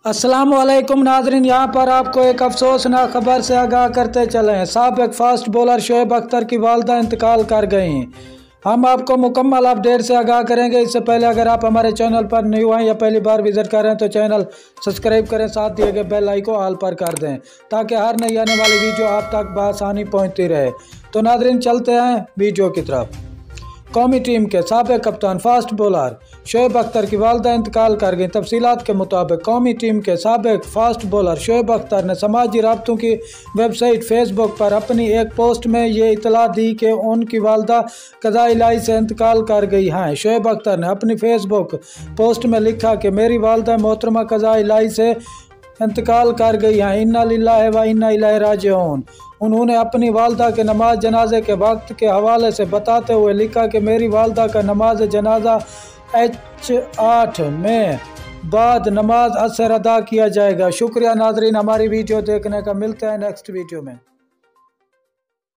अस्सलाम वालेकुम नाज़रीन, यहाँ पर आपको एक अफसोसनाक खबर से आगाह करते चले हैं। साबिक फास्ट बॉलर शोएब अख्तर की वालदा इंतकाल कर गई हैं। हम आपको मुकम्मल अपडेट से आगाह करेंगे। इससे पहले अगर आप हमारे चैनल पर न्यू हैं या पहली बार विजिट कर रहे हैं तो चैनल सब्सक्राइब करें, साथ दिए गए बेल आइकन ऑल पर कर दें ताकि हर नई आने वाली वीडियो आप तक बआसानी पहुँचती रहे। तो नाज़रीन चलते हैं वीडियो की तरफ। कौमी टीम के साबिक कप्तान फास्ट बॉलर शोएब अख्तर की वालदा इंतकाल कर गई। तफसीलात के मुताबिक कौमी टीम के साबिक फास्ट बॉलर शोएब अख्तर ने समाजी राब्तों की वेबसाइट फेसबुक पर अपनी एक पोस्ट में ये इतला दी कि उनकी वालदा क़ज़ा इलाही से इंतकाल कर गई हैं। शोएब अख्तर ने अपनी फेसबुक पोस्ट में लिखा कि मेरी वालदा मोहतरमा क़ज़ा इलाही से इंतकाल कर गई हैं, इन्ना लिल्लाहि व इन्ना इलैहि राजिऊन। उन्होंने अपनी वालदा के नमाज जनाजे के वक्त के हवाले से बताते हुए लिखा कि मेरी वालदा का नमाज जनाजा H8 में बाद नमाज असर अदा किया जाएगा। शुक्रिया नाजरीन हमारी वीडियो देखने का। मिलते हैं नेक्स्ट वीडियो में।